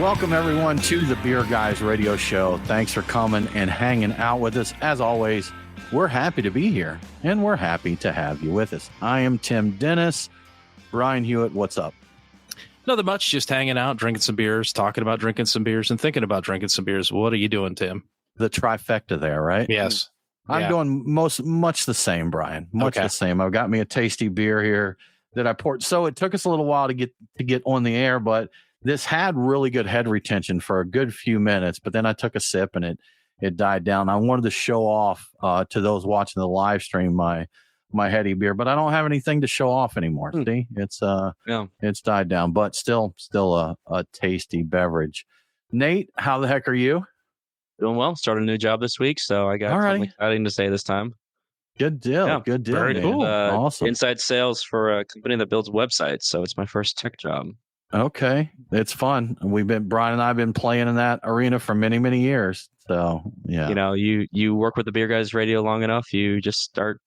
Welcome, everyone, to the Beer Guys Radio Show. Thanks for coming and hanging out with us. As always, we're happy to be here, and we're happy to have you with us. I am Tim Dennis. Brian Hewitt, what's up? Nothing much, just hanging out, drinking some beers, talking about drinking some beers, and thinking about drinking some beers. What are you doing, Tim? The trifecta there, right? Yes. I'm doing much the same, Brian. Much the same. I've got me a tasty beer here that I poured. So it took us a little while to get on the air, but this had really good head retention for a good few minutes. But then I took a sip and it died down. I wanted to show off to those watching the live stream my heady beer, but I don't have anything to show off anymore. See, it's died down, but still a tasty beverage. Nate, how the heck are you? Doing well. Started a new job this week, so I got something exciting to say this time. Good deal. Yeah, good deal. Very cool. Awesome. Inside sales for a company that builds websites, so it's my first tech job. Okay, it's fun. Brian and I have been playing in that arena for many, many years. So yeah, you work with the Beer Guys Radio long enough, you just start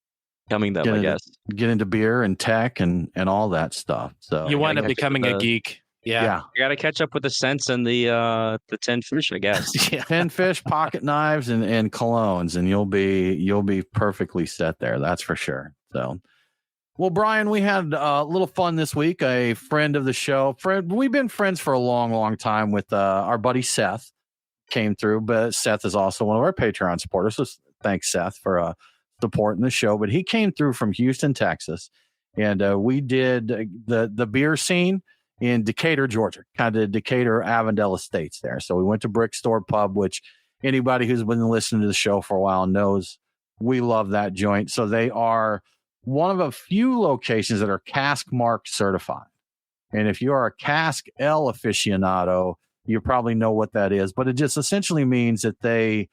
becoming them. I guess get into beer and tech and all that stuff. So you wind up becoming a geek. Yeah. You got to catch up with the scents and the 10 fish, I guess. 10 fish, pocket knives, and colognes, and you'll be perfectly set there. That's for sure. So. Well, Brian, we had a little fun this week. A friend of the show, we've been friends for a long, long time with our buddy Seth came through, but Seth is also one of our Patreon supporters. So thanks, Seth, for supporting the show. But he came through from Houston, Texas, and we did the beer scene in Decatur, Georgia, kind of Decatur, Avondale Estates there. So we went to Brick Store Pub, which anybody who's been listening to the show for a while knows we love that joint. So they are one of a few locations that are cask mark certified. And if you are a cask L aficionado, you probably know what that is, but it just essentially means that they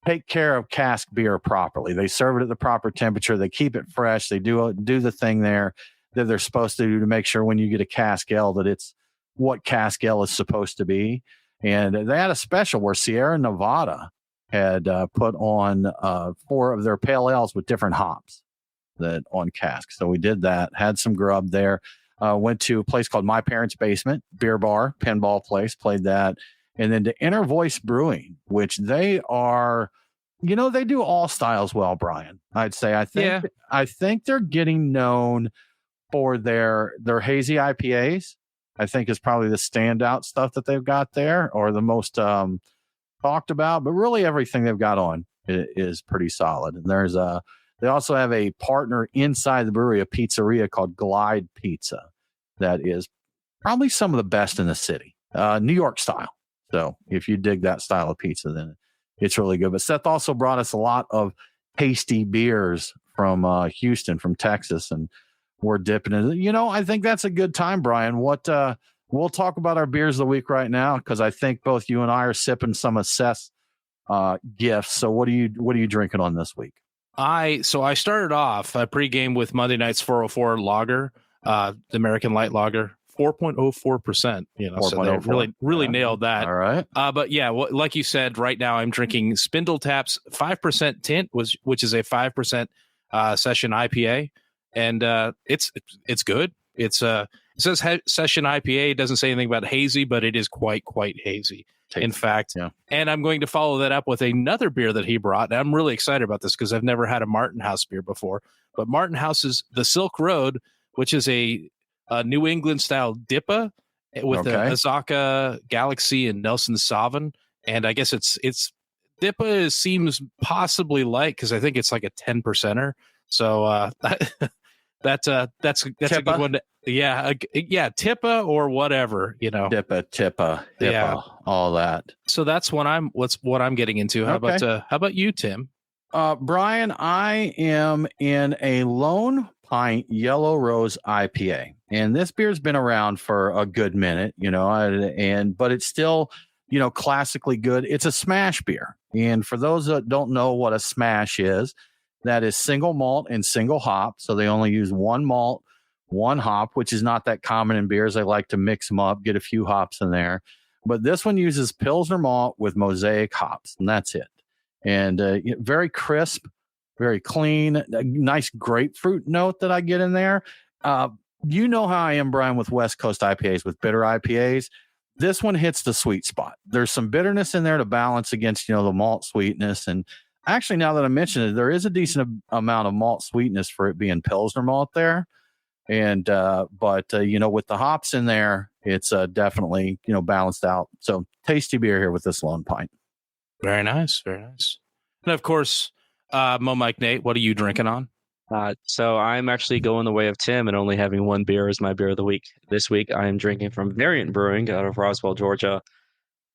take care of cask beer properly. They serve it at the proper temperature. They keep it fresh. They do the thing there that they're supposed to do to make sure when you get a cask L that it's what cask L is supposed to be. And they had a special where Sierra Nevada had put on 4 of their pale ales with different hops that on cask. So we did that, had some grub there, went to a place called My Parents' Basement, beer bar, pinball place, played that. And then to Inner Voice Brewing, which they are, they do all styles well, Brian. I'd say, I think they're getting known for their hazy IPAs. I think is probably the standout stuff that they've got there, or the most talked about, but really everything they've got on is pretty solid. And they also have a partner inside the brewery, a pizzeria called Glide Pizza, that is probably some of the best in the city, New York style. So if you dig that style of pizza, then it's really good. But Seth also brought us a lot of tasty beers from Houston, from Texas, and we're dipping in. I think that's a good time, Brian. We'll talk about our beers of the week right now, because I think both you and I are sipping some of Seth's gifts. So what are you drinking on this week? I started off pregame with Monday night's 404 lager, the American Light Lager, 4.04%. So they really nailed that. All right. But yeah, like you said, right now I'm drinking Spindletap's 5% Tint, which is a 5% session IPA, and it's good. It says session IPA. It doesn't say anything about hazy, but it is quite hazy. In fact, and I'm going to follow that up with another beer that he brought. And I'm really excited about this because I've never had a Martin House beer before. But Martin House's The Silk Road, which is a New England style DIPA with the Azaka Galaxy and Nelson Sauvin. And I guess it's DIPA seems possibly light because I think it's like a 10%er. So that's a good one. Tippa or whatever, Tippa, all that. So that's what I'm getting into. How about you, Tim? Brian, I am in a Lone Pint Yellow Rose IPA, and this beer's been around for a good minute, but it's still, classically good. It's a smash beer, and for those that don't know what a smash is, that is single malt and single hop. So they only use one malt, one hop, which is not that common in beers. They like to mix them up, get a few hops in there. But this one uses Pilsner malt with Mosaic hops, and that's it. And very crisp, very clean, a nice grapefruit note that I get in there. You know how I am, Brian, with West Coast IPAs, with bitter IPAs. this one hits the sweet spot. There's some bitterness in there to balance against, the malt sweetness. And actually, now that I mention it, there is a decent amount of malt sweetness for it being Pilsner malt there. And, but with the hops in there, it's definitely, balanced out. So tasty beer here with this Lone Pint. Very nice. Very nice. And of course, Mo Mike Nate, what are you drinking on? So I'm actually going the way of Tim and only having one beer as my beer of the week. This week I am drinking from Variant Brewing out of Roswell, Georgia,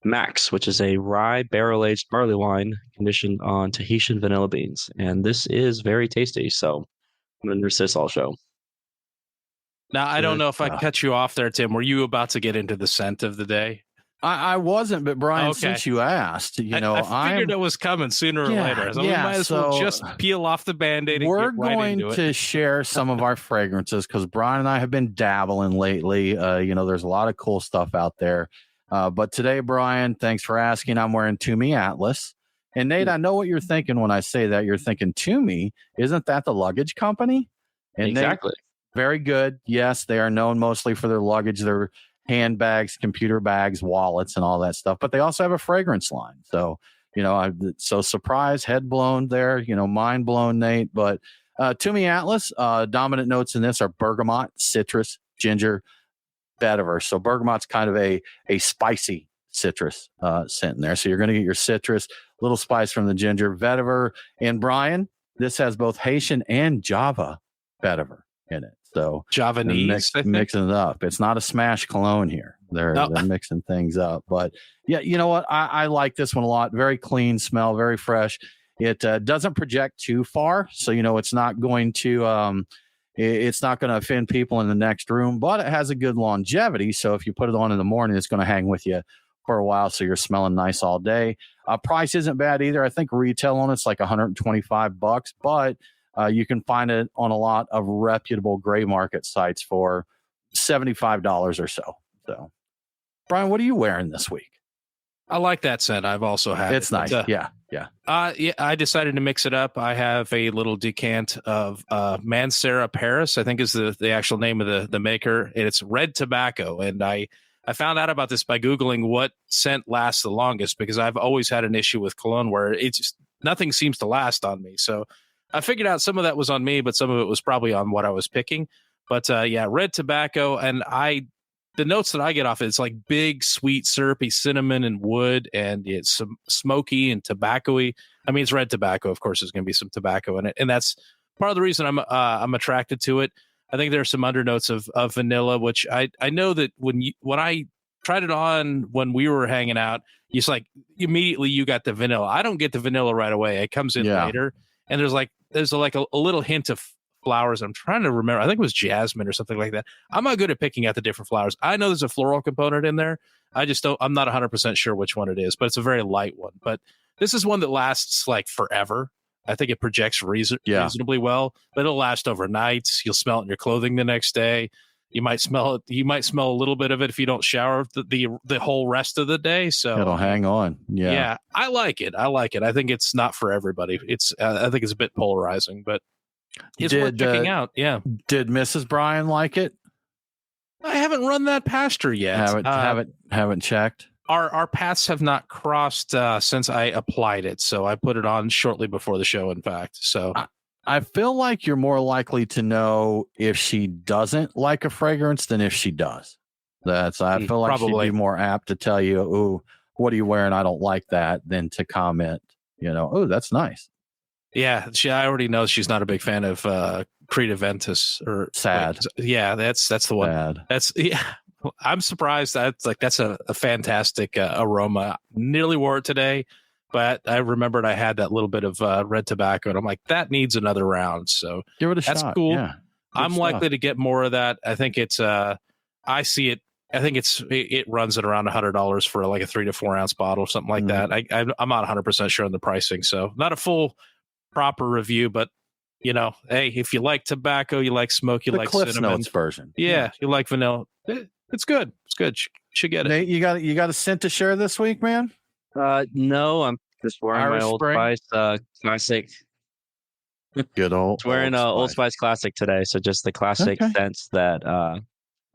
Max, which is a rye barrel-aged barley wine conditioned on Tahitian vanilla beans. And this is very tasty, so I'm going to resist all show. Now, I don't know if I cut you off there, Tim. Were you about to get into the scent of the day? I wasn't, but Brian, since you asked, I figured it was coming sooner or later. So we might as well just peel off the Band-Aid and we're get right going into to it. share some of our fragrances because Brian and I have been dabbling lately. There's a lot of cool stuff out there. But today, Brian, thanks for asking. I'm wearing Toomey Atlas. And Nate, I know what you're thinking when I say that. You're thinking Toomey, isn't that the luggage company? And exactly. Nate, very good. Yes, they are known mostly for their luggage, their handbags, computer bags, wallets, and all that stuff. But they also have a fragrance line. So, so surprise, head blown there, mind blown, Nate. But Toomey Atlas, dominant notes in this are bergamot, citrus, ginger, vetiver. So bergamot's kind of a spicy citrus scent in there. So you're going to get your citrus, little spice from the ginger, vetiver. And Brian, this has both Haitian and Java vetiver in it. So Javanese, mixing it up. It's not a smash cologne here. They're mixing things up. But yeah, you know what? I like this one a lot. Very clean smell, very fresh. It doesn't project too far, so it's not going to offend people in the next room. But it has a good longevity. So if you put it on in the morning, it's going to hang with you for a while. So you're smelling nice all day. Price isn't bad either. I think retail on it's like $125, but you can find it on a lot of reputable gray market sites for $75 or so. So, Brian, what are you wearing this week? I like that scent. I've also had it's nice. Yeah. I decided to mix it up. I have a little decant of Mancera Paris, I think is the actual name of the maker. And it's red tobacco. And I found out about this by Googling what scent lasts the longest, because I've always had an issue with cologne where it's just nothing seems to last on me. So I figured out some of that was on me, but some of it was probably on what I was picking. But red tobacco. And the notes that I get off it's like big, sweet, syrupy cinnamon and wood, and it's some smoky and tobacco-y. I mean, it's red tobacco. Of course, there's going to be some tobacco in it. And that's part of the reason I'm attracted to it. I think there's some undernotes of vanilla, which I know that when I tried it on when we were hanging out, it's like immediately you got the vanilla. I don't get the vanilla right away. It comes in later. And there's a little hint of flowers. I'm trying to remember. I think it was jasmine or something like that. I'm not good at picking out the different flowers. I know there's a floral component in there. I'm not 100% sure which one it is, but it's a very light one. But this is one that lasts like forever. I think it projects reasonably well, but it'll last overnight. You'll smell it in your clothing the next day. You might smell it. You might smell a little bit of it if you don't shower the whole rest of the day. So it'll hang on. Yeah. I like it. I think it's not for everybody. I think it's a bit polarizing, but it's worth checking out. Yeah. Did Mrs. Bryan like it? I haven't run that past her yet. Haven't checked. Our paths have not crossed since I applied it. So I put it on shortly before the show, in fact. So I feel like you're more likely to know if she doesn't like a fragrance than if she does. I feel like probably. She'd be more apt to tell you, "Ooh, what are you wearing? I don't like that," than to comment, "Oh, that's nice." Yeah, I already know she's not a big fan of Creed Aventus or Sad. Yeah, that's the one. Sad. I'm surprised. That's a fantastic aroma. Nearly wore it today, but I remembered I had that little bit of red tobacco, and I'm like, that needs another round. So give it a shot. That's cool. Yeah, I'm likely to get more of that. I think it's. I see it. I think it runs at around $100 for like a 3 to 4 ounce bottle, something like that. I'm not 100% sure on the pricing, so not a full proper review, but hey, if you like tobacco, you like smoke, you like Cliff's cinnamon Notes version. Yeah, you like vanilla. It's good. It's good. Should get it. Nate, you got a scent to share this week, man? No, I'm just wearing Irish my Old Spring? Spice classic. Good old. Wearing Old Spice Classic today, so just the classic scents that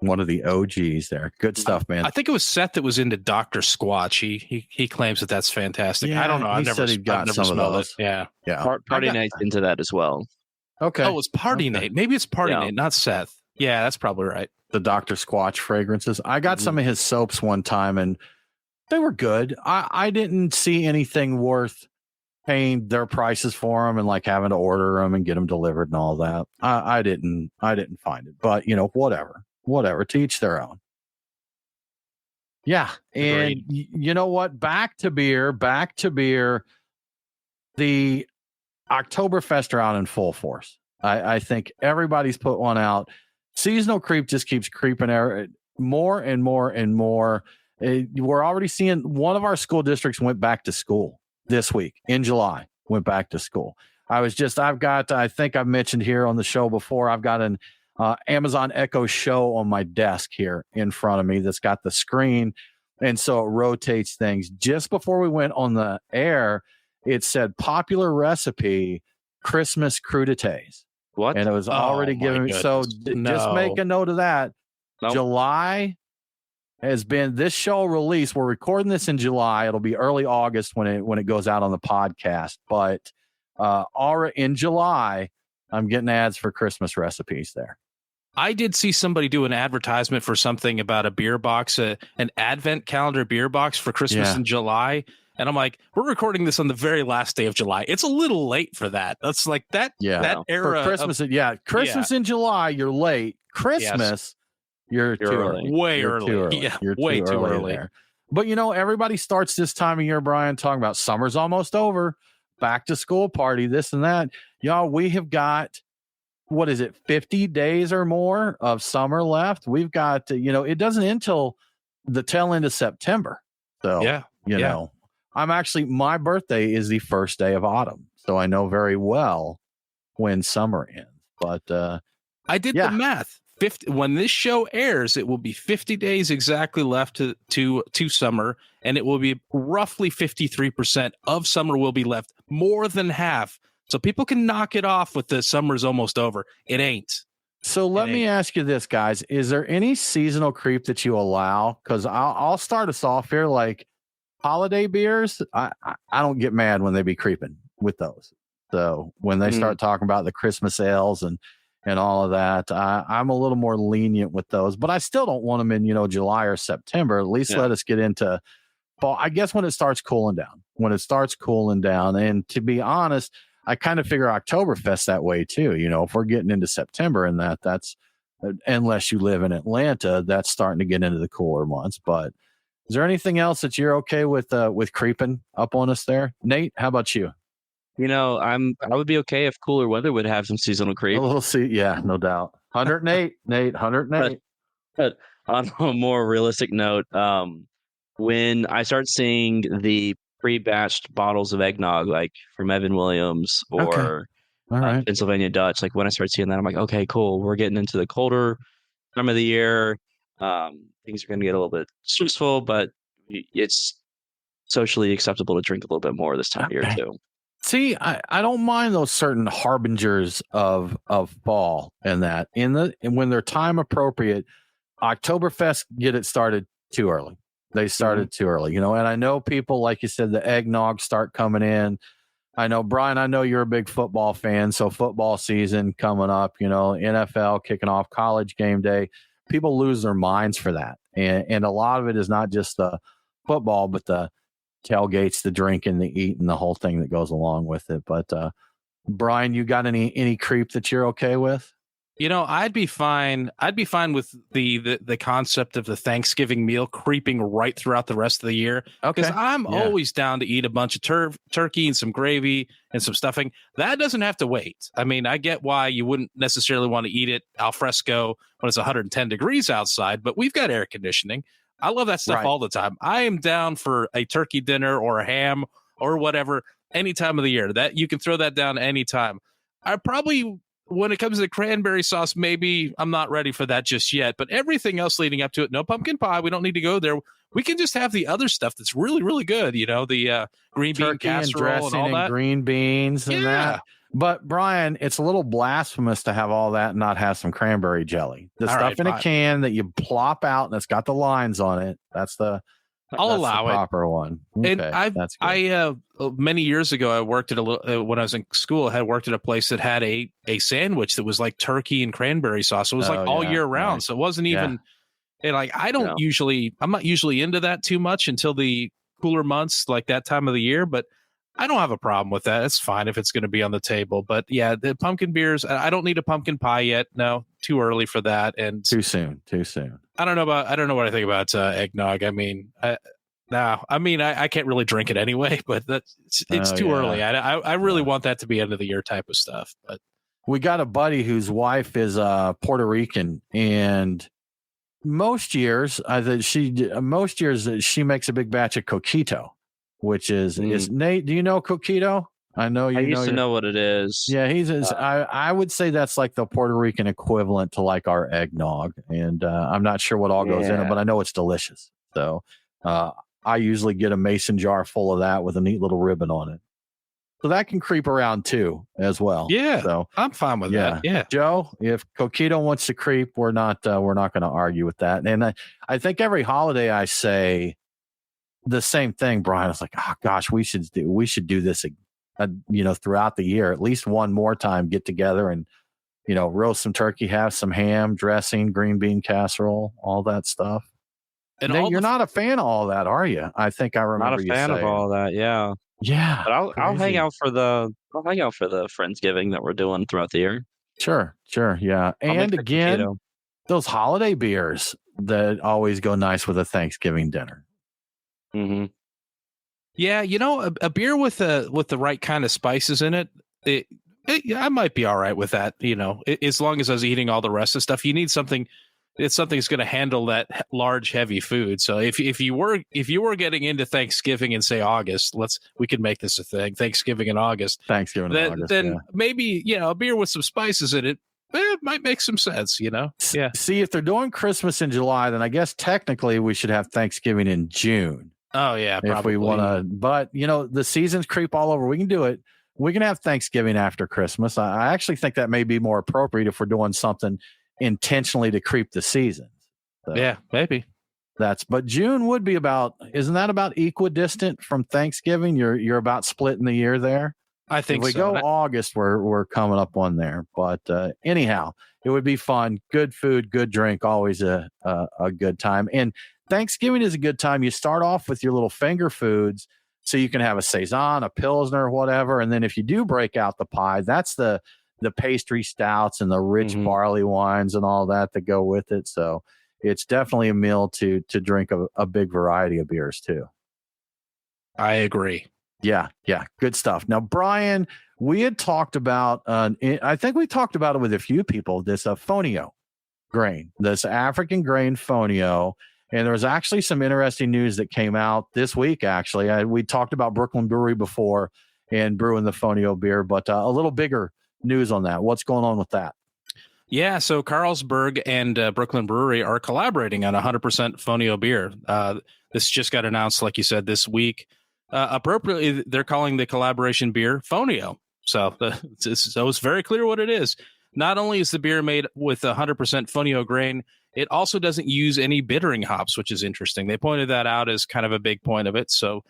One of the OGs there. Good stuff, man. I think it was Seth that was into Dr. Squatch. He claims that that's fantastic. I don't know. I've never smelled it. Yeah. Party Night's into that as well. Okay. Oh, it's Party Night. Maybe it's Party Night, not Seth. Yeah, that's probably right. The Dr. Squatch fragrances. I got some of his soaps one time and they were good. I didn't see anything worth paying their prices for them and like having to order them and get them delivered and all that. I didn't find it, but whatever, to each their own. Yeah. And you know what? Back to beer. The Oktoberfest are out in full force. I think everybody's put one out. Seasonal creep just keeps creeping more and more and more. We're already seeing one of our school districts went back to school this week in July, went back to school. I think I've mentioned here on the show before, I've got an Amazon Echo Show on my desk here in front of me that's got the screen. And so it rotates things. Just before we went on the air, it said popular recipe, Christmas crudités. What? And it was already giving me. So just make a note of that. Nope. July has been this show release. We're recording this in July. It'll be early August when it goes out on the podcast. But already in July, I'm getting ads for Christmas recipes there. I did see somebody do an advertisement for something about a beer box, an advent calendar beer box for Christmas in July. And I'm like, we're recording this on the very last day of July. It's a little late for that. That's like that era. For Christmas, Christmas in July, you're late. Christmas, you're too early. Way early. Yeah, you're way too early. There. But, everybody starts this time of year, Brian, talking about summer's almost over, back to school party, this and that. Y'all, we have got, 50 days or more of summer left. We've got, it doesn't end until the tail end of September. So, my birthday is the first day of autumn. So I know very well when summer ends. But I did the math. When this show airs, it will be 50 days exactly left to summer, and it will be roughly 53% of summer will be left, more than half. So people can knock it off with the summer's almost over. It ain't. So let me ask you this, guys. Is there any seasonal creep that you allow? Because I'll start us off here. Like holiday beers, I don't get mad when they be creeping with those. So when they start talking about the Christmas ales and all of that, I'm a little more lenient with those. But I still don't want them in, July or September. At least let us get into fall. I guess when it starts cooling down. And to be honest, I kind of figure Oktoberfest that way too. If we're getting into September and that's, unless you live in Atlanta, that's starting to get into the cooler months. But is there anything else that you're okay with creeping up on us there? Nate, how about you? I would be okay if cooler weather would have some seasonal creep. We'll see. Yeah, no doubt. 108, Nate, 108. But on a more realistic note, when I start seeing the pre-batched bottles of eggnog, like from Evan Williams or Pennsylvania Dutch, like when I start seeing that, I'm like, okay, cool. We're getting into the colder time of the year. Things are going to get a little bit stressful, but it's socially acceptable to drink a little bit more this time of year too. See, I don't mind those certain harbingers of fall and that and when they're time appropriate. Oktoberfest get it started too early. They started too early, and I know people, like you said, the eggnog start coming in. I know, Brian, I know you're a big football fan. So football season coming up, NFL kicking off, college game day, people lose their minds for that. And a lot of it is not just the football, but the tailgates, the drinking, the eating, the whole thing that goes along with it. But Brian, you got any creep that you're okay with? I'd be fine. I'd be fine with the concept of the Thanksgiving meal creeping right throughout the rest of the year. Because I'm always down to eat a bunch of turkey and some gravy and some stuffing. That doesn't have to wait. I mean, I get why you wouldn't necessarily want to eat it al fresco when it's 110 degrees outside, but we've got air conditioning. I love that stuff all the time. I am down for a turkey dinner or a ham or whatever any time of the year. That you can throw that down anytime. I probably, when it comes to the cranberry sauce, maybe I'm not ready for that just yet. But everything else leading up to it, no pumpkin pie. We don't need to go there. We can just have the other stuff that's really, really good. The green bean casserole and all that. Green beans and that. But Brian, it's a little blasphemous to have all that and not have some cranberry jelly. The All stuff right, in a fine. can that you plop out and it's got the lines on it. That's the I'll allow it. proper one. And Okay, that's good. many years ago, I worked at when I was in school, I had worked at a place that had a sandwich that was like turkey and cranberry sauce. It was like all year round. Right. So it wasn't even, and like, I'm not usually into that too much until the cooler months, like that time of the year, but I don't have a problem with that. It's fine if it's going to be on the table. But yeah, the pumpkin beers, I don't need a pumpkin pie yet. No, too early for that. And too soon. I don't know what I think about eggnog. I mean, I can't really drink it anyway, but it's too early. I really want that to be end of the year type of stuff. But we got a buddy whose wife is Puerto Rican, and most years she makes a big batch of coquito, which is Nate. Do you know coquito? I know you. I used to know what it is. Yeah, I would say that's like the Puerto Rican equivalent to like our eggnog, and I'm not sure what all goes in it, but I know it's delicious. So I usually get a mason jar full of that with a neat little ribbon on it. So that can creep around too, as well. Yeah, so I'm fine with that. Yeah, Joe, if coquito wants to creep, we're not going to argue with that. And I think every holiday I say the same thing, Brian. It's like, oh gosh, we should do this, throughout the year, at least one more time, get together and roast some turkey, have some ham, dressing, green bean casserole, all that stuff. And Nate, you're not a fan of all that, are you? I think I remember you saying. Not a fan of all that. Yeah. Yeah, but I'll hang out for the Friendsgiving that we're doing throughout the year. Sure, yeah. And again, those holiday beers that always go nice with a Thanksgiving dinner. Mm-hmm. Yeah, a beer with the right kind of spices in it, I might be all right with that. As long as I was eating all the rest of the stuff, you need something. It's something that's going to handle that large, heavy food. So if you were getting into Thanksgiving in say August, we could make this a thing. Thanksgiving in August. Then maybe a beer with some spices in it. It might make some sense. Yeah. See, if they're doing Christmas in July, then I guess technically we should have Thanksgiving in June. Oh yeah, probably. If we want to, but the seasons creep all over. We can do it. We can have Thanksgiving after Christmas. I actually think that may be more appropriate if we're doing something intentionally to creep the seasons. So yeah, maybe but June would be isn't that about equidistant from Thanksgiving? You're about splitting the year there. I think if we go August, we're coming up on there. But anyhow, it would be fun. Good food, good drink, always a good time. And Thanksgiving is a good time. You start off with your little finger foods, so you can have a Saison, a Pilsner, or whatever. And then if you do break out the pie, that's the pastry stouts and the rich barley wines and all that go with it. So it's definitely a meal to drink a big variety of beers too. I agree. Yeah. Good stuff. Now, Brian, we had talked about, I think we talked about it with a few people, this fonio grain, this African grain fonio. And there was actually some interesting news that came out this week, actually. We talked about Brooklyn Brewery before and brewing the fonio beer, but a little bigger news on that. What's going on with that? Yeah, so Carlsberg and Brooklyn Brewery are collaborating on 100% fonio beer. This just got announced, like you said, this week. Appropriately, they're calling the collaboration beer fonio. So it's very clear what it is. Not only is the beer made with 100% fonio grain, it also doesn't use any bittering hops, which is interesting. They pointed that out as kind of a big point of it. So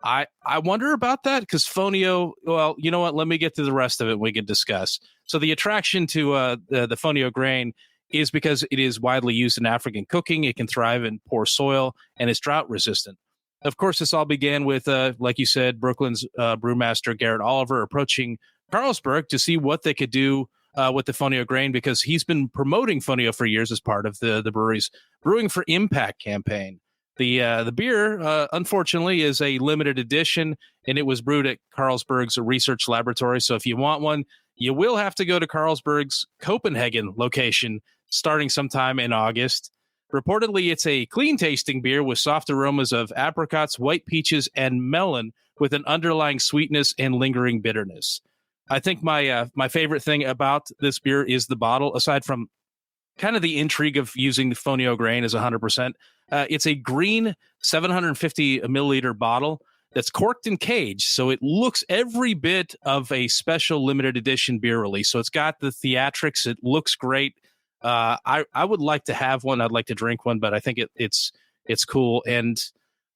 I wonder about that because fonio, well, you know what? Let me get to the rest of it. We can discuss. So the attraction to the fonio grain is because it is widely used in African cooking. It can thrive in poor soil and is drought resistant. Of course, this all began with, like you said, Brooklyn's brewmaster Garrett Oliver approaching Carlsberg to see what they could do with the fonio grain because he's been promoting fonio for years as part of the brewery's Brewing for Impact campaign. The beer, unfortunately, is a limited edition, and it was brewed at Carlsberg's research laboratory. So if you want one, you will have to go to Carlsberg's Copenhagen location starting sometime in August. Reportedly, it's a clean-tasting beer with soft aromas of apricots, white peaches, and melon with an underlying sweetness and lingering bitterness. I think my favorite thing about this beer is the bottle, aside from kind of the intrigue of using the fonio grain as 100%. It's a green 750 milliliter bottle. that's corked and caged, so it looks every bit of a special limited edition beer release. So it's got the theatrics. It looks great. I would like to have one. I'd like to drink one, but I think it's cool. And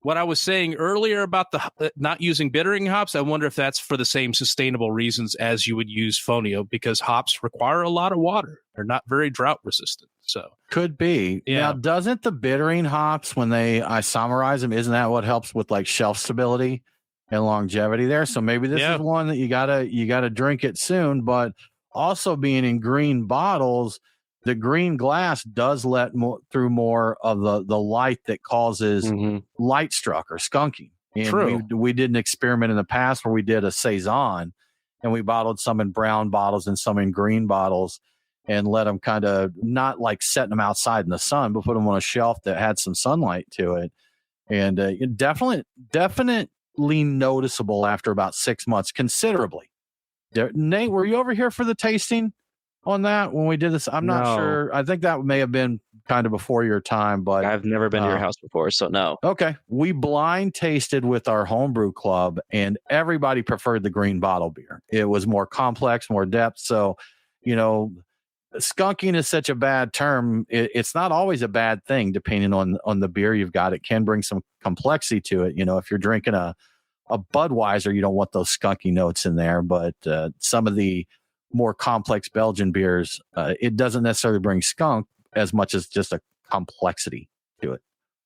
what I was saying earlier about the not using bittering hops, I wonder if that's for the same sustainable reasons as you would use fonio, because hops require a lot of water. They're not very drought resistant. So could be. Yeah. Now, doesn't the bittering hops, when they isomerize them, isn't that what helps with like shelf stability and longevity there? So maybe this is one that you gotta drink it soon. But also being in green bottles, the green glass does let through more of the light that causes light struck or skunking. And True. We did an experiment in the past where we did a saison, and we bottled some in brown bottles and some in green bottles, and let them kind of not like setting them outside in the sun, but put them on a shelf that had some sunlight to it. And definitely noticeable after about 6 months, considerably. Nate, were you over here for the tasting on that when we did this? I'm not sure. I think that may have been kind of before your time, but I've never been to your house before, so no. Okay. We blind tasted with our homebrew club, and everybody preferred the green bottle beer. It was more complex, more depth. So, skunking is such a bad term. It's not always a bad thing, depending on the beer you've got. It can bring some complexity to it. If you're drinking a Budweiser, you don't want those skunky notes in there. But some of the more complex Belgian beers, it doesn't necessarily bring skunk as much as just a complexity to it.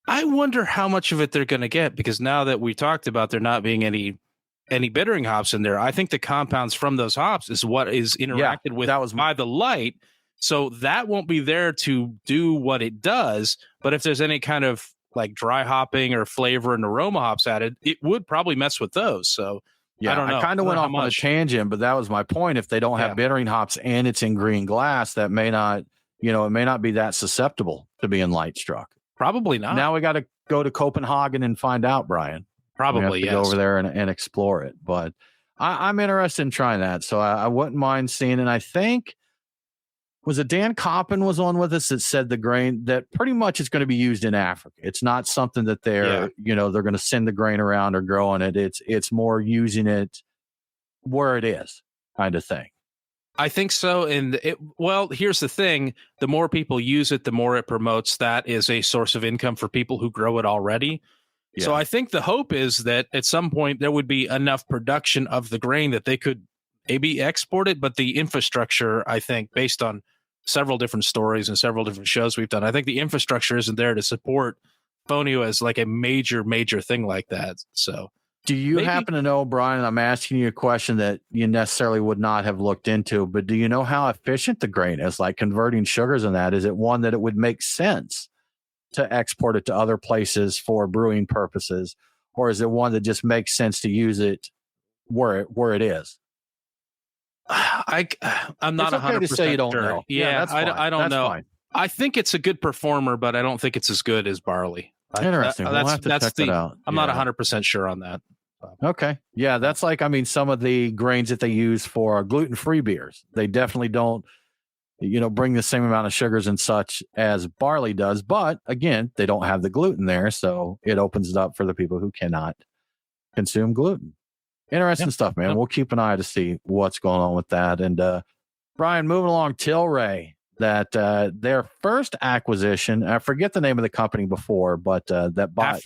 I wonder how much of it they're going to get, because now that we talked about there not being any bittering hops in there, I think the compounds from those hops is what is interacted with by the light. So that won't be there to do what it does. But if there's any kind of like dry hopping or flavor and aroma hops added, it would probably mess with those. So yeah, I don't know. I kind of went off on a tangent, but that was my point. If they don't have bittering hops and it's in green glass, that may not, it may not be that susceptible to being light struck. Probably not. Now we got to go to Copenhagen and find out, Brian. Probably, go over there and explore it. But I'm interested in trying that. So I wouldn't mind seeing. And I think, was it Dan Coppin was on with us that said the grain that pretty much is going to be used in Africa. It's not something that they're going to send the grain around or grow on it. It's more using it where it is, kind of thing. I think so. And here's the thing. The more people use it, the more it promotes that is a source of income for people who grow it already. Yeah. So I think the hope is that at some point there would be enough production of the grain that they could maybe export it. But the infrastructure, I think, based on several different stories and several different shows we've done, I think the infrastructure isn't there to support fonio as like a major thing like that. So do you happen to know, Brian, I'm asking you a question that you necessarily would not have looked into, but do you know how efficient the grain is, like converting sugars in that? Is it one that it would make sense to export it to other places for brewing purposes? Or is it one that just makes sense to use it where it is? I'm not 100% to say you don't sure. know. Yeah, that's fine. I don't that's know. Fine. I think it's a good performer, but I don't think it's as good as barley. Interesting. We'll have to check that out. I'm not 100% sure on that. Okay. Yeah, that's like, some of the grains that they use for gluten-free beers, they definitely don't, bring the same amount of sugars and such as barley does. But again, they don't have the gluten there. So it opens it up for the people who cannot consume gluten. Interesting stuff, man. We'll keep an eye to see what's going on with that. And Brian, moving along, Tilray, that their first acquisition, I forget the name of the company before, but that bought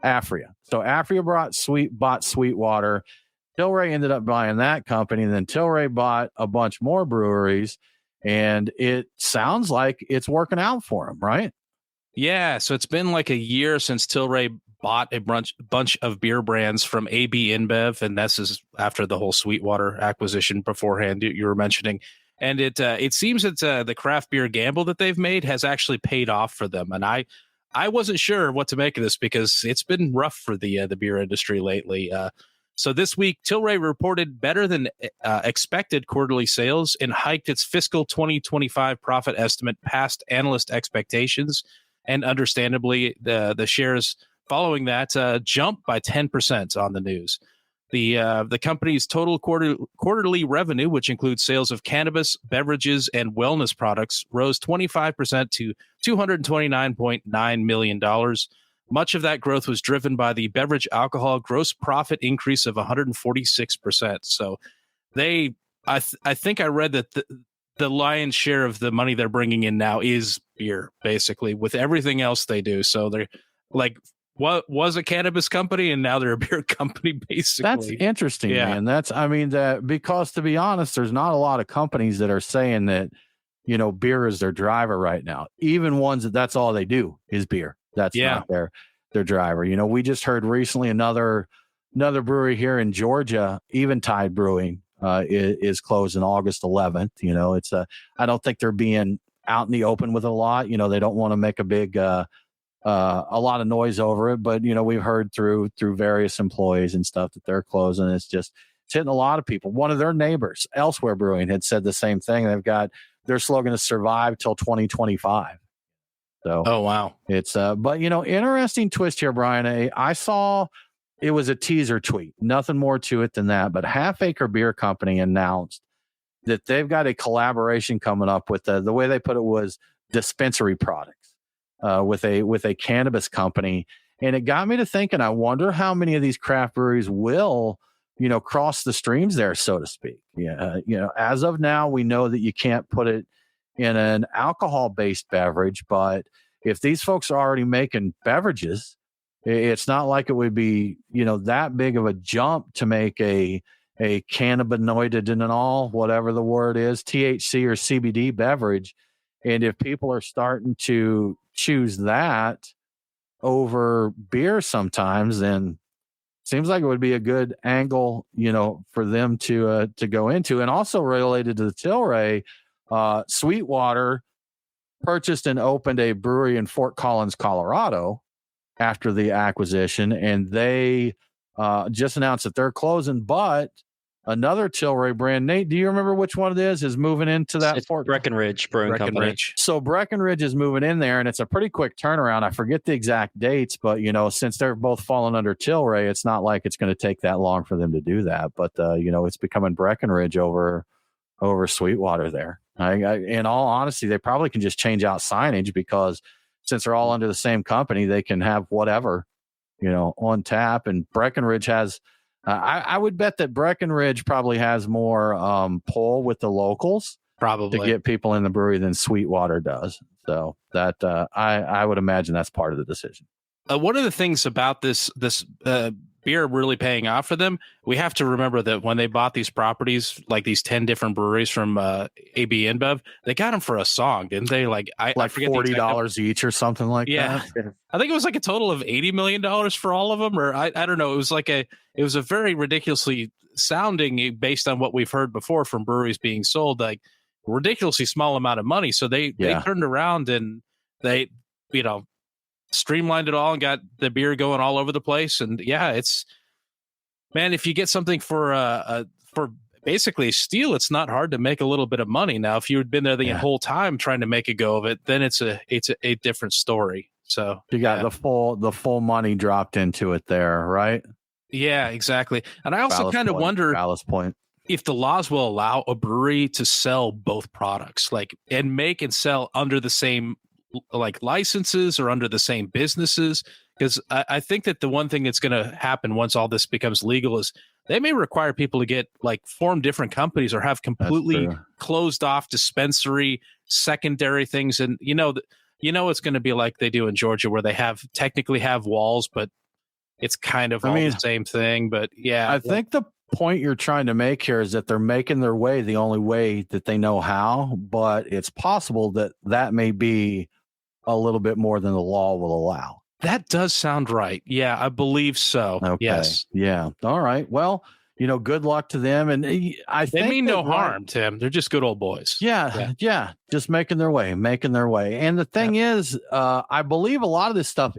Afria. So Afria bought Sweetwater. Tilray ended up buying that company, and then Tilray bought a bunch more breweries, and it sounds like it's working out for them, right? Yeah. So it's been like a year since Tilray bought a bunch of beer brands from AB InBev, and this is after the whole Sweetwater acquisition beforehand you were mentioning. And it seems that the craft beer gamble that they've made has actually paid off for them. And I wasn't sure what to make of this because it's been rough for the beer industry lately. So this week, Tilray reported better than expected quarterly sales and hiked its fiscal 2025 profit estimate past analyst expectations. And understandably, the shares following that jumped by 10% on the news. The company's total quarterly revenue, which includes sales of cannabis, beverages, and wellness products, rose 25% to $229.9 million, Much of that growth was driven by the beverage alcohol gross profit increase of 146%. So I think I read that the lion's share of the money they're bringing in now is beer, basically, with everything else they do. So they're like, what was a cannabis company, and now they're a beer company, basically. That's interesting, man. Because to be honest, there's not a lot of companies that are saying that, beer is their driver right now. Even ones that's all they do is beer. That's not their driver. We just heard recently another brewery here in Georgia, Eventide Brewing, is closing August 11th. I don't think they're being out in the open with a lot. They don't want to make a big a lot of noise over it, but we've heard through various employees and stuff that they're closing. It's hitting a lot of people. One of their neighbors, Elsewhere Brewing, had said the same thing. They've got their slogan is survive till 2025. So, oh wow, it's but interesting twist here, Brian. I saw it was a teaser tweet, nothing more to it than that. But Half Acre Beer Company announced that they've got a collaboration coming up with the way they put it was dispensary products with a cannabis company, and it got me to thinking. I wonder how many of these craft breweries will cross the streams there, so to speak. As of now, we know that you can't put it in an alcohol-based beverage, but if these folks are already making beverages, it's not like it would be, that big of a jump to make a cannabinoided and all, whatever the word is, THC or CBD beverage. And if people are starting to choose that over beer sometimes, then seems like it would be a good angle, for them to go into. And also related to the Tilray, Sweetwater purchased and opened a brewery in Fort Collins, Colorado after the acquisition. And they just announced that they're closing, but another Tilray brand, Nate, do you remember which one it is moving into that? It's Breckenridge Brewing Company. So Breckenridge is moving in there, and it's a pretty quick turnaround. I forget the exact dates, but since they're both falling under Tilray, it's not like it's going to take that long for them to do that. But it's becoming Breckenridge over Sweetwater there. In all honesty, they probably can just change out signage, because since they're all under the same company, they can have whatever on tap. And Breckenridge has. I would bet that Breckenridge probably has more pull with the locals, probably, to get people in the brewery than Sweetwater does. So that I would imagine that's part of the decision. One of the things about this beer really paying off for them, we have to remember that when they bought these properties, like these 10 different breweries from AB InBev, they got them for a song, didn't they? I forget, $40 each or something like that. I think it was like a total of $80 million for all of them, or I don't know. It was a very ridiculously sounding, based on what we've heard before from breweries being sold, like ridiculously small amount of money. So they turned around and they, streamlined it all and got the beer going all over the place. And it's, man, if you get something for basically a steal, it's not hard to make a little bit of money. Now, if you had been there the whole time trying to make a go of it, then it's a different story. So you got the full money dropped into it there, right? Yeah, exactly. And I also kind of wonder if the laws will allow a brewery to sell both products, and make and sell under the same licenses or under the same businesses. Because I think that the one thing that's going to happen once all this becomes legal is they may require people to get form different companies or have completely closed off dispensary secondary things. And it's going to be like they do in Georgia, where they technically have walls, but it's kind of the same thing. But I think the point you're trying to make here is that they're making their way the only way that they know how, but it's possible that may be a little bit more than the law will allow. That does sound right. Yeah, I believe so. Okay. Yes. Yeah. All right. Well, good luck to them. And I think they mean no harm, Tim. They're just good old boys. Yeah. Just making their way. And the thing is, I believe a lot of this stuff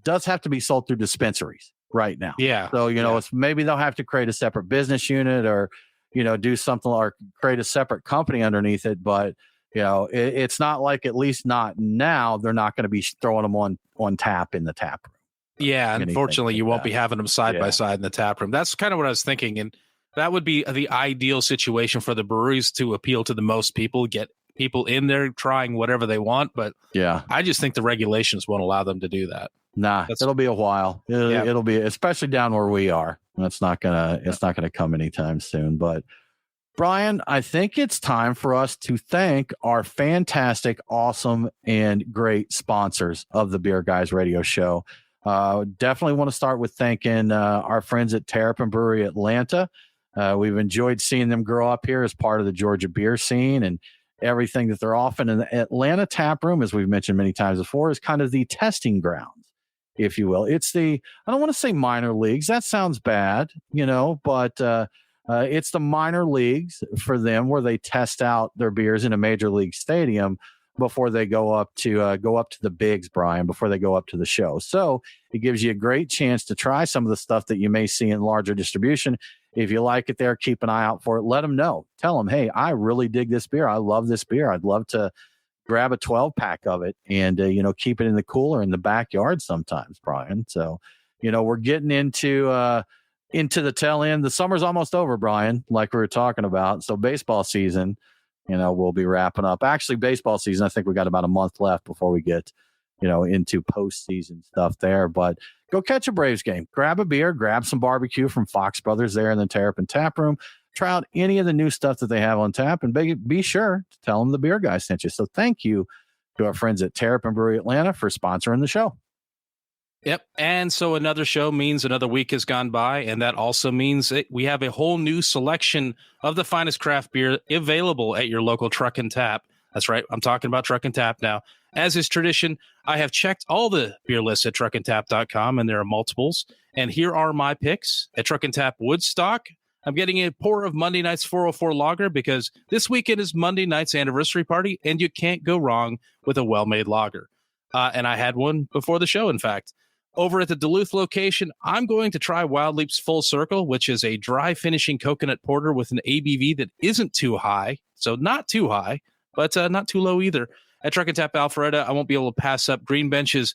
does have to be sold through dispensaries right now. Yeah. So, it's maybe they'll have to create a separate business unit or, do something or create a separate company underneath it. But, it's not like, at least not now, they're not going to be throwing them on tap in the tap room. Yeah. Unfortunately, you won't be having them side by side in the tap room. That's kind of what I was thinking. And that would be the ideal situation for the breweries to appeal to the most people, get people in there trying whatever they want. But I just think the regulations won't allow them to do that. Nah, it'll be a while. It'll be, especially down where we are. It's not gonna come anytime soon. But Brian, I think it's time for us to thank our fantastic, awesome, and great sponsors of the Beer Guys Radio Show. Definitely want to start with thanking our friends at Terrapin Brewery Atlanta. We've enjoyed seeing them grow up here as part of the Georgia beer scene, and everything that they're offering in the Atlanta tap room, as we've mentioned many times before, is kind of the testing grounds, if you will. It's I don't want to say minor leagues. That sounds bad, but it's the minor leagues for them, where they test out their beers in a major league stadium before they go up to the bigs, Brian, before they go up to the show. So it gives you a great chance to try some of the stuff that you may see in larger distribution. If you like it there, keep an eye out for it. Let them know. Tell them, hey, I really dig this beer. I love this beer. I'd love to grab a 12-pack of it and, keep it in the cooler in the backyard sometimes, Brian. So, we're getting into the tail end. The summer's almost over, Brian, like we were talking about. So baseball season, we'll be wrapping up. Actually, baseball season, I think we got about a month left before we get, into postseason stuff there. But go catch a Braves game. Grab a beer, grab some barbecue from Fox Brothers there in the Terrapin Tap Room. Try out any of the new stuff that they have on tap, and be sure to tell them the Beer Guy sent you. So thank you to our friends at Terrapin Brewery Atlanta for sponsoring the show. Yep. And so another show means another week has gone by, and that also means we have a whole new selection of the finest craft beer available at your local Truck and Tap. That's right. I'm talking about Truck and Tap now. As is tradition, I have checked all the beer lists at truckandtap.com, and there are multiples. And here are my picks. At Truck and Tap Woodstock, I'm getting a pour of Monday Night's 404 Lager because this weekend is Monday Night's anniversary party, and you can't go wrong with a well-made lager. And I had one before the show, in fact. Over at the Duluth location, I'm going to try Wild Leap's Full Circle, which is a dry finishing coconut porter with an ABV that isn't too high. So not too high, but not too low either. At Truck and Tap Alpharetta, I won't be able to pass up Green Bench's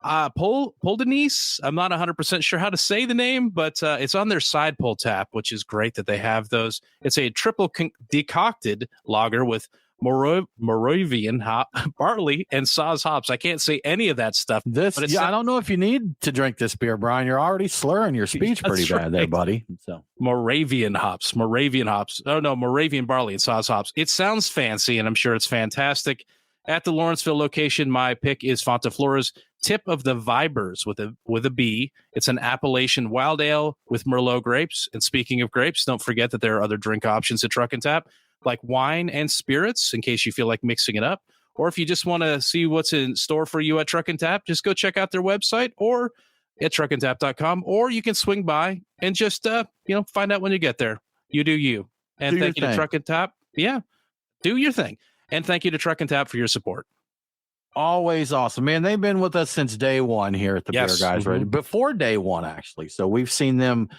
Poldenise. I'm not 100% sure how to say the name, but it's on their side pull tap, which is great that they have those. It's a triple decocted lager with Moravian hop, barley, and Saaz hops. I can't say any of that stuff. I don't know if you need to drink this beer, Brian. You're already slurring your speech pretty bad there, buddy. So Moravian hops. Oh no, Moravian barley and Saaz hops. It sounds fancy, and I'm sure it's fantastic. At the Lawrenceville location, my pick is Fontaflora's Tip of the Vibers with a B. It's an Appalachian wild ale with Merlot grapes. And speaking of grapes, don't forget that there are other drink options at Truck and Tap, like wine and spirits, in case you feel like mixing it up. Or if you just want to see what's in store for you at Truck and Tap, just go check out their website or at truckandtap.com, or you can swing by and just find out when you get there. You do you. And thank you to Truck and Tap. Yeah, do your thing. And thank you to Truck and Tap for your support. Always awesome, man. They've been with us since day one here at the Beer Guys Radio. Before day one, actually. So we've seen them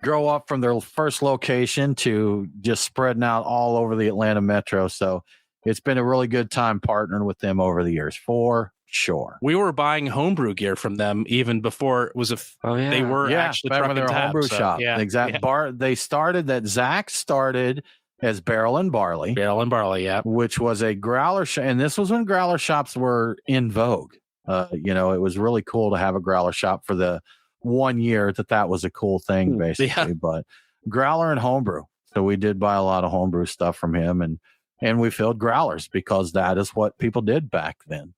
grow up from their first location to just spreading out all over the Atlanta metro. So it's been a really good time partnering with them over the years, for sure. We were buying homebrew gear from them even before it was they were actually Truck and Tap, homebrew shop. Yeah, exactly. Yeah. They started that. Zach started as Barrel and Barley. Yeah. Which was a growler shop. And this was when growler shops were in vogue. It was really cool to have a growler shop for the 1 year that was a cool thing, basically. Yeah. But growler and homebrew. So we did buy a lot of homebrew stuff from him, and we filled growlers because that is what people did back then.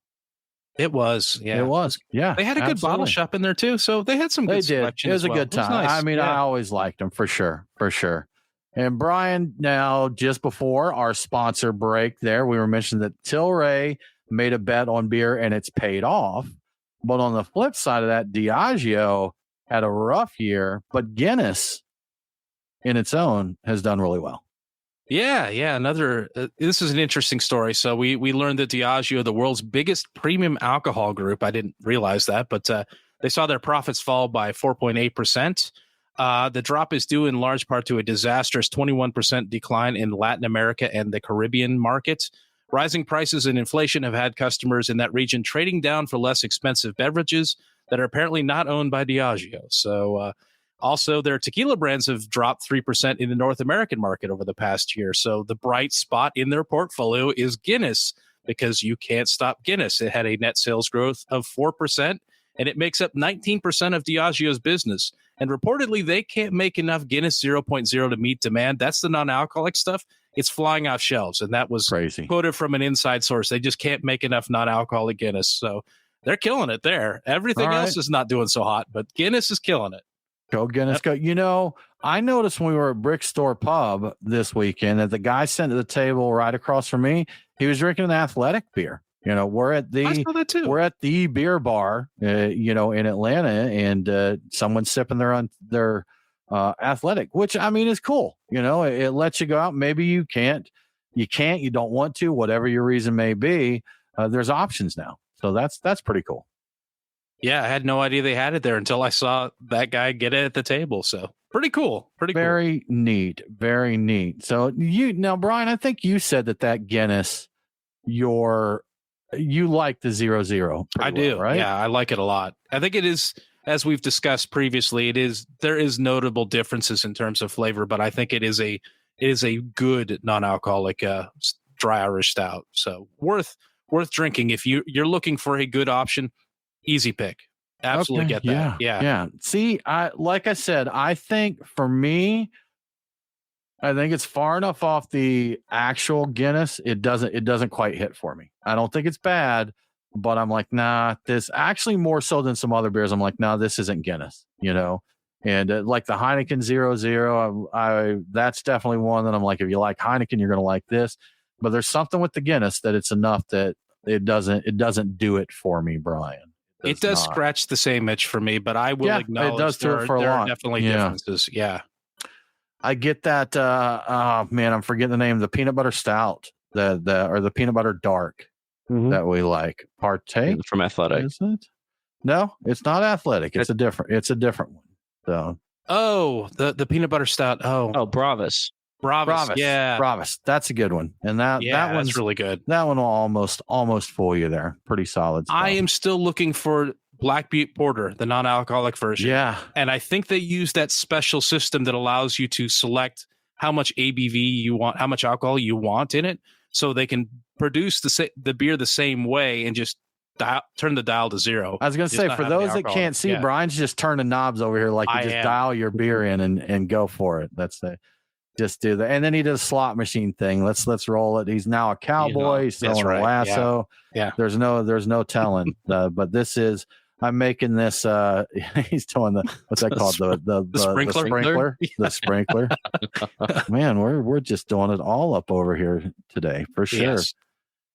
It was. Yeah. It was. Yeah. They had a good bottle shop in there too. So they had some good selection. It was a good time. Nice. I mean, I always liked them for sure. And Brian, now just before our sponsor break there, we were mentioning that Tilray made a bet on beer and it's paid off. But on the flip side of that, Diageo had a rough year, but Guinness in its own has done really well. Yeah. This is an interesting story. So we learned that Diageo, the world's biggest premium alcohol group, I didn't realize that, but they saw their profits fall by 4.8%. The drop is due in large part to a disastrous 21% decline in Latin America and the Caribbean market. Rising prices and inflation have had customers in that region trading down for less expensive beverages that are apparently not owned by Diageo. So also their tequila brands have dropped 3% in the North American market over the past year. So the bright spot in their portfolio is Guinness, because you can't stop Guinness. It had a net sales growth of 4%. and it makes up 19% of Diageo's business. And reportedly, they can't make enough Guinness 0.0 to meet demand. That's the non-alcoholic stuff. It's flying off shelves, and that was Crazy. quoted from an inside source. They just can't make enough non-alcoholic Guinness, so they're killing it there. Everything else is not doing so hot, but Guinness is killing it. Go Guinness, go. You know, I noticed when we were at Brick Store Pub this weekend that the guy sitting at the table right across from me, he was drinking an Athletic beer. You know, we're at the beer bar, you know, in Atlanta, and someone's sipping their Athletic, which I mean is cool. You know, it lets you go out. Maybe you don't want to, whatever your reason may be. There's options now, so that's pretty cool. Yeah, I had no idea they had it there until I saw that guy get it at the table. So pretty cool. Very neat. Very neat. So now, Brian, I think you said that Guinness, you like the 0.0. I do. Right? Yeah, I like it a lot. I think it is, as we've discussed previously, there is notable differences in terms of flavor, but I think it is a good non-alcoholic dry Irish stout. So worth drinking if you're looking for a good option. Easy pick. Absolutely get that. Yeah. See, like I said, I think for me, I think it's far enough off the actual Guinness. It doesn't quite hit for me. I don't think it's bad, but I'm like, nah, this actually more so than some other beers. I'm like, nah, this isn't Guinness, you know? And like the Heineken 0.0, that's definitely one that I'm like, if you like Heineken, you're going to like this, but there's something with the Guinness that it's enough that it doesn't do it for me, Brian. It does scratch the same itch for me, but I will acknowledge it does there are definitely differences. Yeah. I get that. Man, I'm forgetting the name. The peanut butter stout, or the peanut butter dark that we like. Partake from Athletic. Is it? No, it's not Athletic. It's a different one. So. Oh, the peanut butter stout. Oh, Bravis. Yeah, Bravis. That's a good one, and that one's really good. That one will almost fool you there. Pretty solid stuff. I am still looking for Black Butte Porter, the non-alcoholic version. Yeah, and I think they use that special system that allows you to select how much ABV you want, how much alcohol you want in it, so they can produce the beer the same way and just turn the dial to 0. I was going to say, for those that can't see, Brian's just turning knobs over here, like you just dial your beer in and go for it. That's the. Just do that, and then he does a slot machine thing. Let's roll it. He's now a cowboy. He's throwing a lasso. Yeah. There's no telling. But this is. I'm making this. He's doing what's that called? The sprinkler. The sprinkler. Man, we're just doing it all up over here today for sure. Yes.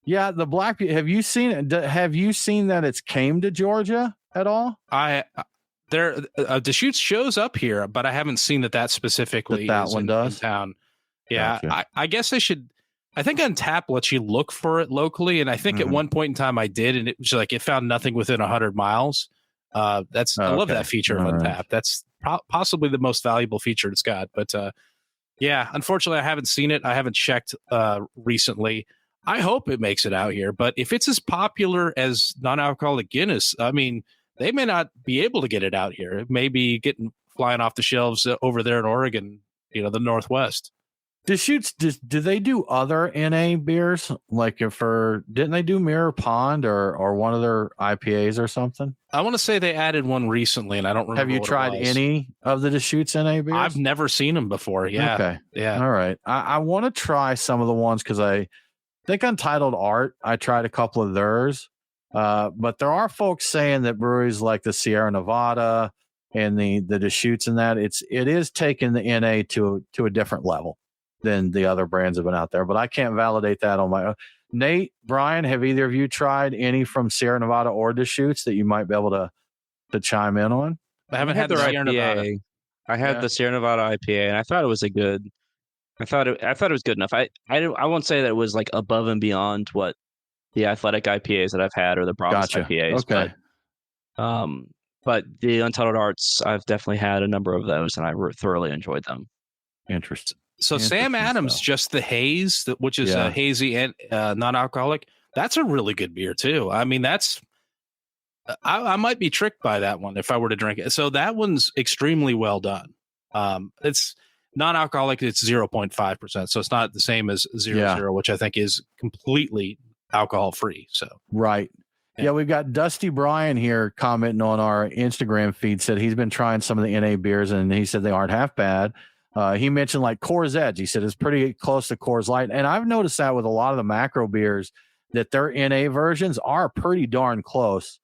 Yeah, the Black. Have you seen it? Have you seen that it's came to Georgia at all? Deschutes shows up here, but I haven't seen that specifically that one does in town. Yeah, gotcha. I guess I should. I think Untappd lets you look for it locally, and I think at one point in time I did, and it was like it found nothing within 100 miles. I love that feature of Untappd. Right. That's possibly the most valuable feature it's got. But yeah, unfortunately, I haven't seen it. I haven't checked recently. I hope it makes it out here, but if it's as popular as non-alcoholic Guinness, I mean. They may not be able to get it out here. It may be flying off the shelves over there in Oregon, the Northwest. Deschutes, do they do other NA beers? Like didn't they do Mirror Pond or one of their IPAs or something? I want to say they added one recently, and I don't remember. Have you tried any of the Deschutes NA beers? I've never seen them before. Yeah. Okay. Yeah. All right. I want to try some of the ones because I think Untitled Art, I tried a couple of theirs. But there are folks saying that breweries like the Sierra Nevada and the Deschutes and that it is taking the NA to a different level than the other brands have been out there. But I can't validate that on my own. Nate, Brian, have either of you tried any from Sierra Nevada or Deschutes that you might be able to chime in on? I haven't had the Sierra Nevada. I had the Sierra Nevada IPA, and I thought it was I thought it was good enough. I won't say that it was like above and beyond what the Athletic IPAs that I've had or the Brahms IPAs. Okay. But the Untitled Arts, I've definitely had a number of those, and I thoroughly enjoyed them. Interesting. So Sam Adams, just the haze, which is a hazy and non-alcoholic. That's a really good beer too. I mean, I might be tricked by that one if I were to drink it. So that one's extremely well done. It's non-alcoholic. It's 0.5%. So it's not the same as 0.0, which I think is completely alcohol free. So right. Yeah, we've got Dusty Bryan here commenting on our Instagram feed. Said he's been trying some of the NA beers, and he said they aren't half bad. He mentioned like Coors Edge. He said it's pretty close to Coors Light, and I've noticed that with a lot of the macro beers that their NA versions are pretty darn close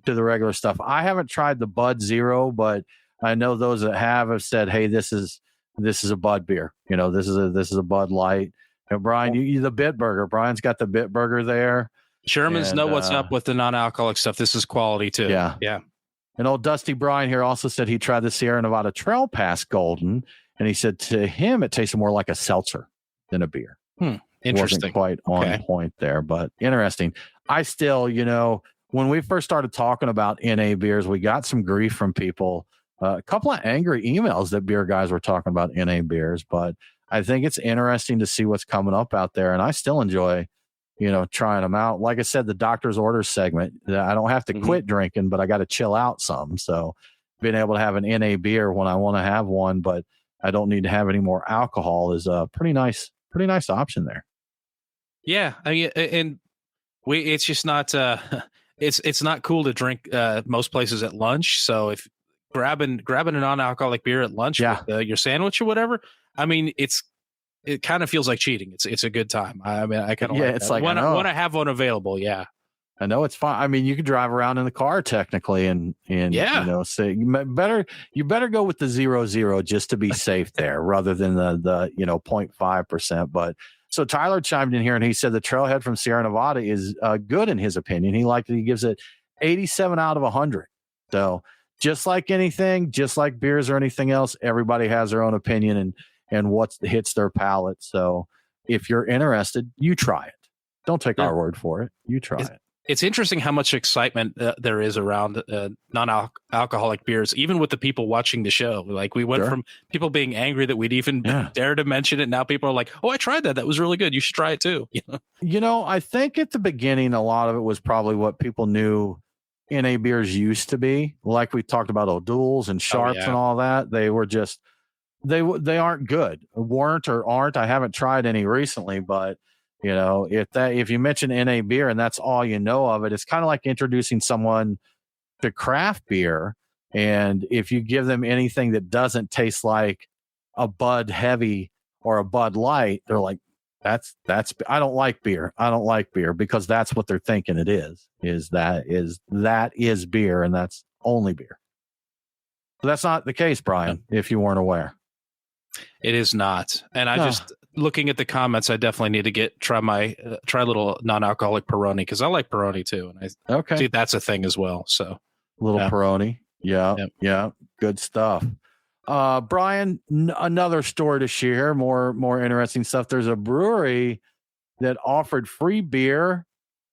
to the regular stuff. I haven't tried the Bud Zero, but I know those that have said, "Hey, this is a Bud beer. You know, this is a Bud Light." You know, Brian, you the Bitburger. Brian's got the Bitburger there. Sherman's know what's up with the non-alcoholic stuff. This is quality too. Yeah. And old Dusty Bryan here also said he tried the Sierra Nevada Trail Pass Golden, and he said to him it tasted more like a seltzer than a beer. Interesting. Wasn't quite on point there, but interesting. I still, when we first started talking about NA beers, we got some grief from people. A couple of angry emails that beer guys were talking about NA beers, but I think it's interesting to see what's coming up out there, and I still enjoy trying them out. Like I said, the doctor's orders segment, I don't have to quit drinking, but I got to chill out some. So being able to have an NA beer when I want to have one, but I don't need to have any more alcohol is a pretty nice option there. Yeah. I mean, and it's just not, it's not cool to drink most places at lunch. So if grabbing a non-alcoholic beer at lunch with your sandwich or whatever, I mean, it kind of feels like cheating. It's a good time. I mean, I kind of it's like when I have one available. Yeah, I know it's fine. I mean, you could drive around in the car technically, and say you better go with the 0.0 just to be safe there, rather than the 0.5%. But so Tyler chimed in here and he said the Trailhead from Sierra Nevada is good in his opinion. He liked it. He gives it 87 out of 100. So just like anything, just like beers or anything else, everybody has their own opinion and what hits their palate. So if you're interested, you try it. Don't take our word for it. You try it. It's interesting how much excitement there is around non-alcoholic beers, even with the people watching the show. Like we went from people being angry that we'd even dare to mention it. Now people are like, "Oh, I tried that. That was really good. You should try it too." I think at the beginning, a lot of it was probably what people knew NA beers used to be. Like we talked about O'Doul's and Sharps and all that. They were just they aren't good. Weren't or aren't. I haven't tried any recently, but if you mention NA beer and that's all you know of it, it's kind of like introducing someone to craft beer. And if you give them anything that doesn't taste like a Bud Heavy or a Bud Light, they're like, that's I don't like beer. I don't like beer, because that's what they're thinking it is beer, and that's only beer. So that's not the case, Brian, if you weren't aware. It is not. And I just looking at the comments, I definitely need to try a little non-alcoholic Peroni, because I like Peroni too. And I see that's a thing as well. So Peroni. Yeah. Good stuff. Brian, another story to share, more interesting stuff. There's a brewery that offered free beer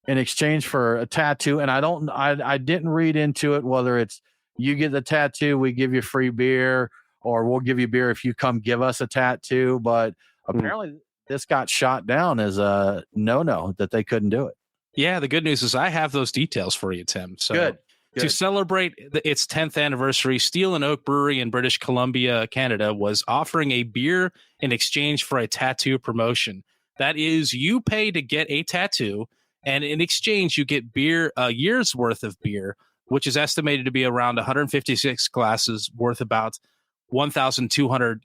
in exchange for a tattoo. And I didn't read into it, whether it's you get the tattoo, we give you free beer, or we'll give you beer if you come give us a tattoo. But apparently this got shot down as a no, that they couldn't do it. Yeah, the good news is I have those details for you, Tim. So good. To celebrate its 10th anniversary, Steel and Oak Brewery in British Columbia, Canada, was offering a beer in exchange for a tattoo promotion. That is, you pay to get a tattoo, and in exchange you get beer, a year's worth of beer, which is estimated to be around 156 glasses, worth about 1,200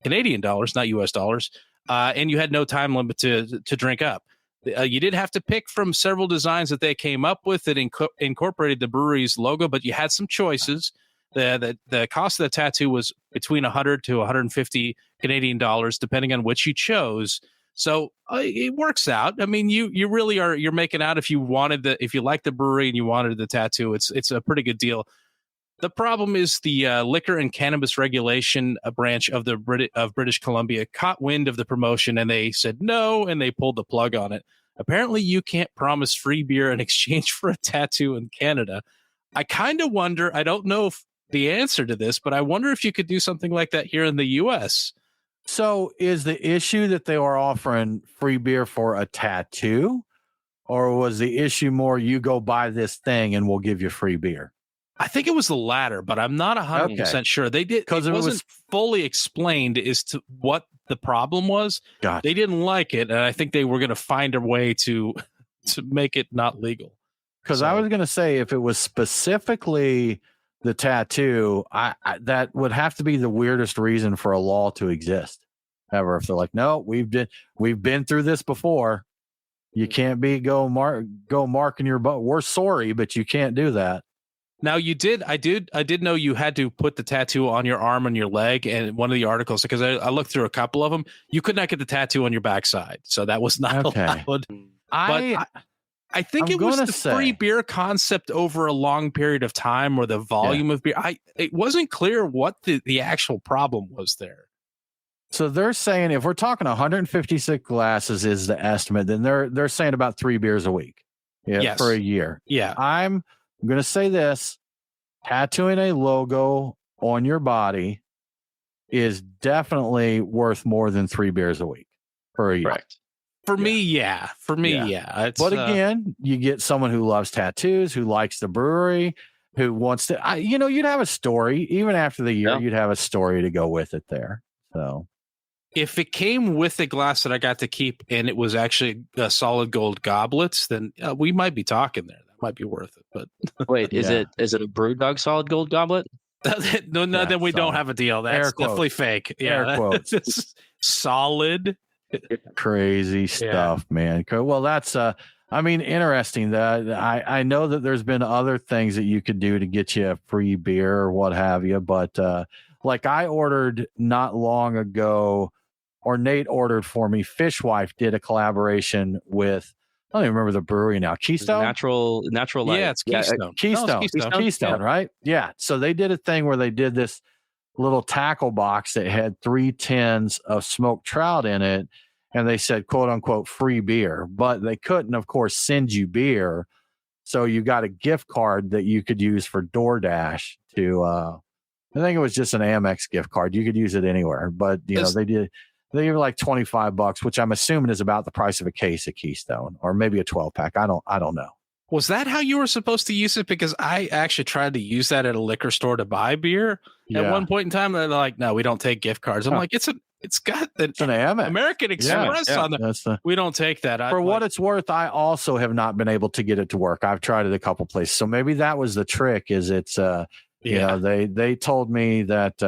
Canadian dollars, not US dollars, and you had no time limit to drink up. You did have to pick from several designs that they came up with that incorporated the brewery's logo, but you had some choices. The cost of the tattoo was between 100 to 150 Canadian dollars, depending on which you chose. So it works out. I mean, you really you're making out if you like the brewery and you wanted the tattoo. It's a pretty good deal. The problem is the liquor and cannabis regulation branch of British Columbia caught wind of the promotion, and they said no, and they pulled the plug on it. Apparently, you can't promise free beer in exchange for a tattoo in Canada. I kind of wonder, I don't know if the answer to this, but I wonder if you could do something like that here in the U.S. So is the issue that they were offering free beer for a tattoo, or was the issue more you go buy this thing and we'll give you free beer? I think it was the latter, but I'm not 100% sure. They did, because it wasn't fully explained as to what the problem was. Gotcha. They didn't like it, and I think they were going to find a way to make it not legal. Because I was going to say, if it was specifically the tattoo, I that would have to be the weirdest reason for a law to exist ever. If they're like, no, we've been through this before. You can't go marking your butt. We're sorry, but you can't do that. Now I did know you had to put the tattoo on your arm and your leg, and one of the articles, because I looked through a couple of them, you could not get the tattoo on your backside, so that was not allowed. I think it was the free beer concept over a long period of time, or the volume of beer. It wasn't clear what the actual problem was there. So they're saying if we're talking 156 glasses is the estimate, then they're saying about 3 beers a week for a year. Yeah. I'm going to say this, tattooing a logo on your body is definitely worth more than 3 beers a week for a year. Correct. For me, yeah. It's, but again, you get someone who loves tattoos, who likes the brewery, who wants to, you'd have a story. Even after the year, you'd have a story to go with it there. So if it came with a glass that I got to keep and it was actually a solid gold goblets, then we might be talking there. That might be worth it. But wait, is it a Brewdog solid gold goblet? No, then we don't have a deal. That's definitely fake. Yeah, air quotes. It's solid. Crazy stuff, man. Well, that's interesting. That I know that there's been other things that you could do to get you a free beer or what have you, but like I ordered not long ago, or Nate ordered for me. Fishwife did a collaboration with, I don't even remember the brewery now. Keystone? Natural Light. Yeah, it's Keystone. Keystone, right? Yeah. So they did a thing where they did this little tackle box that had 3 tins of smoked trout in it. And they said, quote unquote, free beer, but they couldn't, of course, send you beer. So you got a gift card that you could use for DoorDash to, I think it was just an Amex gift card. You could use it anywhere, but they were like $25, which I'm assuming is about the price of a case of Keystone, or maybe a 12-pack. I don't know. Was that how you were supposed to use it? Because I actually tried to use that at a liquor store to buy beer at one point in time. They're like, no, we don't take gift cards. I'm like, it's got an Amex. American Express on there. We don't take that. For what it's worth, I also have not been able to get it to work. I've tried it a couple places. So maybe that was the trick, is it's, they told me that,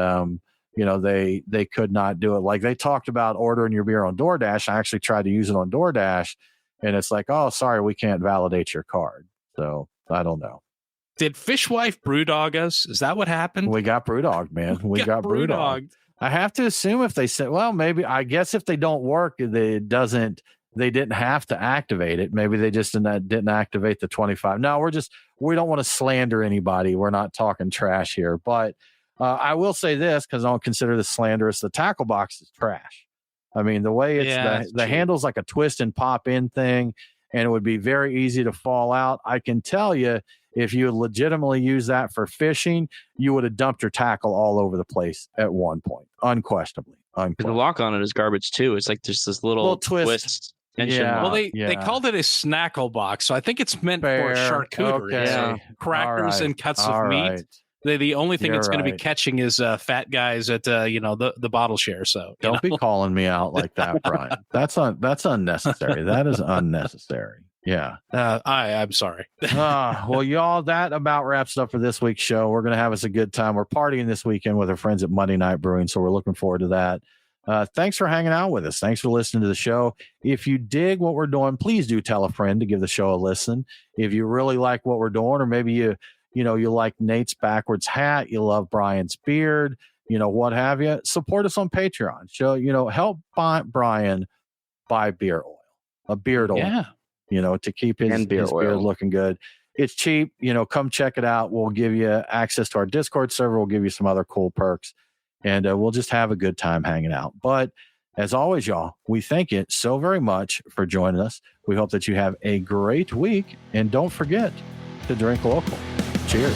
they could not do it. Like they talked about ordering your beer on DoorDash. I actually tried to use it on DoorDash, and it's like, oh, sorry, we can't validate your card. So I don't know. Did Fishwife Brewdog us? Is that what happened? We got Brewdog, man. We got Brewdog. I have to assume if they said, well, maybe, I guess if they don't work, they didn't have to activate it. Maybe they just didn't activate the 25. No, we don't want to slander anybody. We're not talking trash here, but I will say this, because I don't consider this slanderous. The tackle box is trash. I mean, the way it's the handle's like a twist and pop in thing, and it would be very easy to fall out. I can tell you, if you legitimately use that for fishing, you would have dumped your tackle all over the place at one point, unquestionably. The lock on it is garbage too. It's like just this little twist. Yeah. Well, they called it a snackle box, so I think it's meant for charcuterie. Okay. So crackers and cuts of meat. The only thing it's going to be catching is fat guys at the bottle share. So don't be calling me out like that, Brian. That's unnecessary. That is unnecessary. Yeah. I'm sorry. Well, y'all, that about wraps it up for this week's show. We're going to have us a good time. We're partying this weekend with our friends at Monday Night Brewing, so we're looking forward to that. Thanks for hanging out with us. Thanks for listening to the show. If you dig what we're doing, please do tell a friend to give the show a listen. If you really like what we're doing, or maybe you like Nate's backwards hat, you love Brian's beard, what have you, support us on Patreon. Help Brian buy beer oil, a beard oil, to keep his beard looking good. It's cheap. Come check it out. We'll give you access to our Discord server. We'll give you some other cool perks, and we'll just have a good time hanging out. But as always, y'all, we thank you so very much for joining us. We hope that you have a great week, and don't forget to drink local. Cheers.